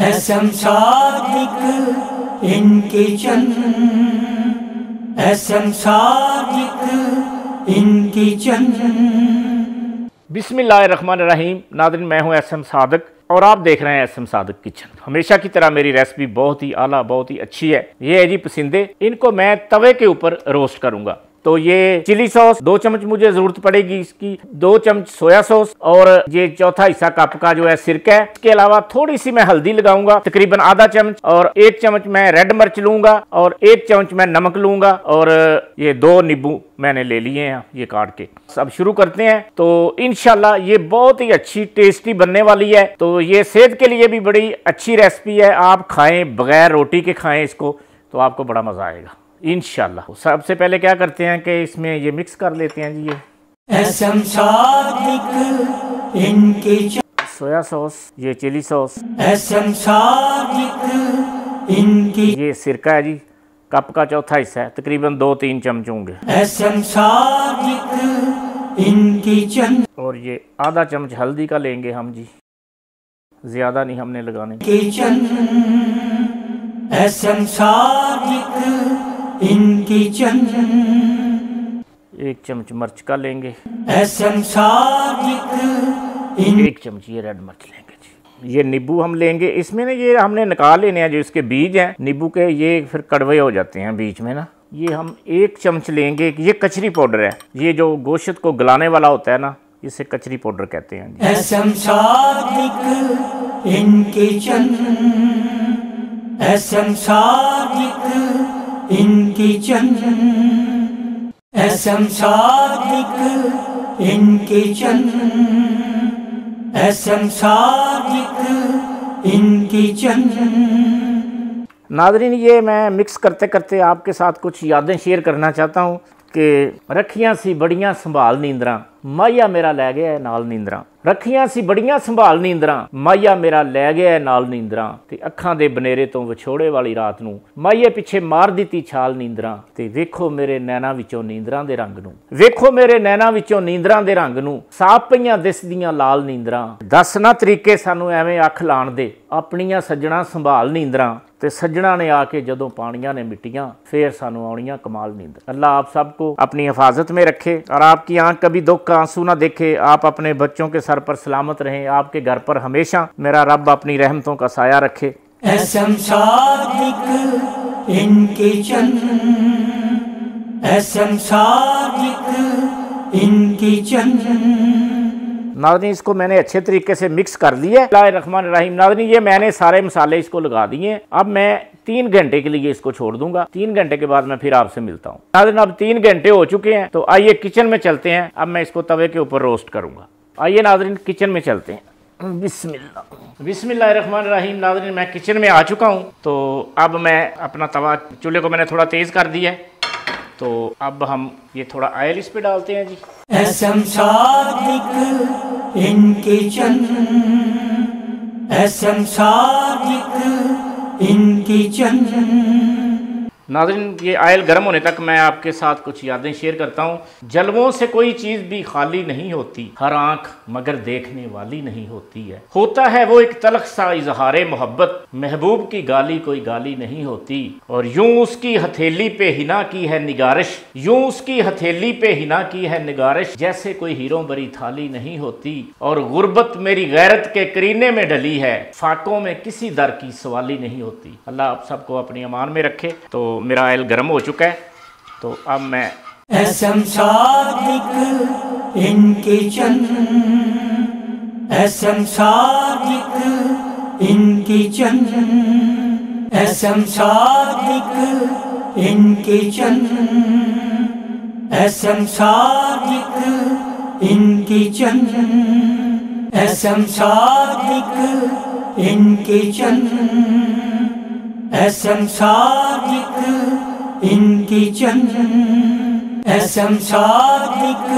SM Sadiq in kitchen, SM Sadiq in kitchen. बिस्मिल्लाहिर्रहमानिर्रहीम। नाज़रीन, मैं हूं एसएम सादिक और आप देख रहे हैं एसएम सादिक किचन। हमेशा की तरह मेरी रेसिपी बहुत ही आला, बहुत ही अच्छी है। ये है जी पसंदे। इनको मैं तवे के ऊपर रोस्ट करूंगा। तो ये चिली सॉस 2 चम्मच मुझे जरूरत पड़ेगी इसकी, 2 चम्मच सोया सॉस और ये चौथा हिस्सा कप का जो है सिरका है। इसके अलावा थोड़ी सी मैं हल्दी लगाऊंगा, तकरीबन आधा चम्मच, और 1 चम्मच मैं रेड मिर्च लूंगा और 1 चम्मच मैं नमक लूंगा, और ये 2 नींबू मैंने ले लिए हैं ये काट के। अब शुरू करते हैं। तो इंशाल्लाह ये बहुत ही अच्छी टेस्टी बनने वाली है। तो ये सेहत के लिए भी बड़ी अच्छी रेसिपी है। आप खाएं, बगैर रोटी के खाएं इसको, तो आपको बड़ा मजा आएगा इंशाल्लाह। सबसे पहले क्या करते हैं कि इसमें ये मिक्स कर लेते हैं जी। ये SM Sadiq in kitchen, soya sauce, ये chilli sauce, SM Sadiq in kitchen, ये सिरका है जी, कप का चौथा हिस्सा है, तकरीबन 2-3 चम्मच होंगे। एसएम सादिक इन किचन, और ये आधा चम्मच हल्दी का लेंगे हम जी, ज्यादा नहीं हमने लगाने। Kitchen, SM Sadiq in kitchen, 1 चम्मच मिर्च का लेंगे, एसएम सादिक इन, 1 चम्मच ये रेड मिर्च लेंगे जी। ये नींबू हम लेंगे, इसमें ना ये हमने निकाल लेने हैं जो इसके बीज हैं नींबू के, ये फिर कड़वे हो जाते हैं बीच में ना। ये हम 1 चम्मच लेंगे। ये कचरी पाउडर है, ये जो गोश्त को गलाने वाला होता है ना, इसे कचरी पाउडर कहते हैं जी। SM Sadiq in kitchen, SM Sadiq in kitchen, SM Sadiq in kitchen, SM Sadiq in kitchen. नाज़रीन, ये मैं मिक्स करते करते आपके साथ कुछ यादें शेयर करना चाहता हूँ कि रखियां सी बड़ियां संभाल नींदरां, माया मेरा लै गया है नाल नींदरां। रखियां सी बड़ियां संभाल नींदरां, माया मेरा लै गया है नाल नींदरां। ते अखां दे बनेरे तो विछोड़े वाली रात नूं, माये पिछे मार दित्ती छाल नींदरां। ते वेखो मेरे नैना विचों नींदरां दे रंग नूं, वेखो मेरे नैना विचों नींदरां दे रंग नूं, साफ पईयां दिसदियां लाल नींदरां। दस ना तरीके सानू एवें अख लाण दे, अपनियां सज्जणा संभाल नींदरां। ते सज्जणा ने आके जदों पानियां ने मिट्टियां, फिर सानू आउणियां कमाल नींद। अल्लाह आप सबको अपनी हिफाजत में रखे और आपकी आंख कभी दुख का आंसू ना देखे। आप अपने बच्चों के सर पर सलामत रहें। आपके घर पर हमेशा मेरा रब अपनी रहमतों का साया रखे। SM Sadiq in kitchen, SM Sadiq in kitchen. नाज़रीन, इसको मैंने अच्छे तरीके से मिक्स कर लिया है। बिस्मिल्लाहिर्रहमानिर्रहीम। नाज़रीन, ये मैंने सारे मसाले इसको लगा दिए। अब मैं 3 घंटे के लिए इसको छोड़ दूंगा। 3 घंटे के बाद मैं फिर आपसे मिलता हूँ। नाज़रीन, अब 3 घंटे हो चुके हैं, तो आइए किचन में चलते हैं। अब मैं इसको तवे के ऊपर रोस्ट करूंगा। आइए नाज़रीन, किचन में चलते हैं। बिस्मिल्लाहिर्रहमानिर्रहीम। नाज़रीन, मैं किचन में आ चुका हूँ। तो अब मैं अपना तवा, चूल्हे को मैंने थोड़ा तेज कर दिया है। तो अब हम ये थोड़ा ऑयल इस पे डालते हैं जी। SM Sadiq in kitchen, SM Sadiq in kitchen. नाज़रीन, ये ऑयल गर्म होने तक मैं आपके साथ कुछ यादें शेयर करता हूँ। जलवों से कोई चीज़ भी खाली नहीं होती, हर आंख मगर देखने वाली नहीं होती है। होता है वो एक तलख सा इजहारे मोहब्बत, महबूब की गाली कोई गाली नहीं होती। और यूं उसकी हथेली पे हिना की है निगारिश, यूं उसकी हथेली पे हिना की है निगारिश, जैसे कोई हीरों बरी थाली नहीं होती। और गुर्बत मेरी गैरत के करीने में ढली है, फाकों में किसी दर की सवाली नहीं होती। अल्लाह आप सबको अपनी अमान में रखे। तो मेरा ऑयल गर्म हो चुका है। तो अब मैं SM Sadiq in kitchen, SM Sadiq in kitchen, SM Sadiq in kitchen, SM Sadiq in kitchen, SM Sadiq in kitchen, SM Sadiq in kitchen, SM Sadiq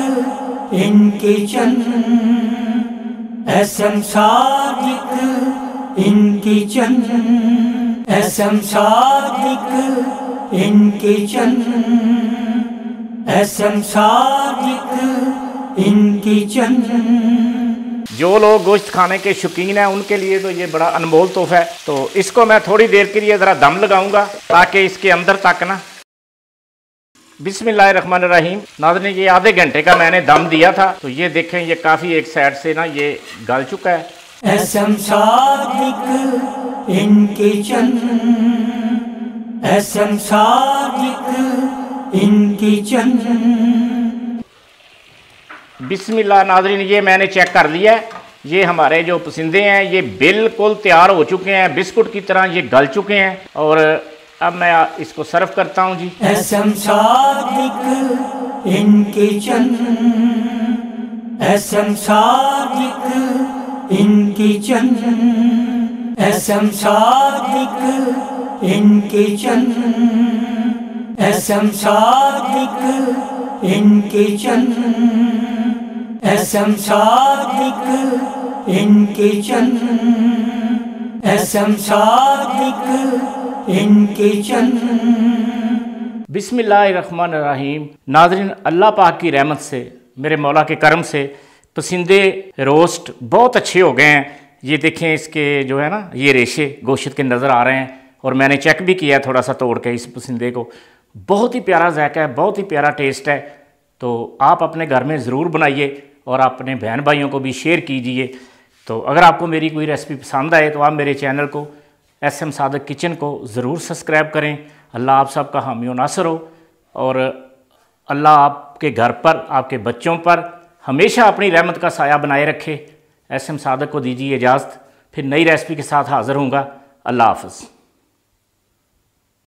in kitchen, SM Sadiq in kitchen, SM Sadiq in kitchen, SM Sadiq in kitchen. जो लोग गोश्त खाने के शौकीन हैं उनके लिए तो ये बड़ा अनमोल तोहफा है। तो इसको मैं थोड़ी देर के लिए ज़रा दम लगाऊंगा ताकि इसके अंदर तक ना, बिस्मिल्लाहिर्रहमानिर्रहीम। नाज़रीन, ये आधे घंटे का मैंने दम दिया था, तो ये देखें ये काफ़ी एक साइड से ना ये गल चुका है। SM Sadiq in kitchen, SM Sadiq in kitchen. बिस्मिल्लाह। नाज़रीन, ये मैंने चेक कर लिया है, ये हमारे जो पसंदे हैं ये बिल्कुल तैयार हो चुके हैं, बिस्कुट की तरह ये गल चुके हैं। और अब मैं इसको सर्व करता हूं जी। SM Sadiq in kitchen, SM Sadiq in kitchen, SM Sadiq in kitchen, SM Sadiq in kitchen, SM Sadiq in kitchen, SM Sadiq in kitchen. बिस्मिल्लाहिर्रहमानिर्रहीम। नाज़रीन, अल्लाह पाक की रहमत से, मेरे मौला के करम से पसंदे रोस्ट बहुत अच्छे हो गए हैं। ये देखें, इसके जो है ना ये रेशे गोश्त के नज़र आ रहे हैं, और मैंने चेक भी किया थोड़ा सा तोड़ के इस पसंदे को। बहुत ही प्यारा जायका है, बहुत ही प्यारा टेस्ट है। तो आप अपने घर में ज़रूर बनाइए और अपने बहन भाइयों को भी शेयर कीजिए। तो अगर आपको मेरी कोई रेसिपी पसंद आए तो आप मेरे चैनल को एसएम सादिक किचन को ज़रूर सब्सक्राइब करें। अल्लाह आप सबका हामी व नासर हो, और अल्लाह आपके घर पर, आपके बच्चों पर हमेशा अपनी रहमत का साया बनाए रखे। एसएम सादिक को दीजिए इजाज़त, फिर नई रेसिपी के साथ हाज़िर होऊंगा। अल्लाह हाफ़िज़।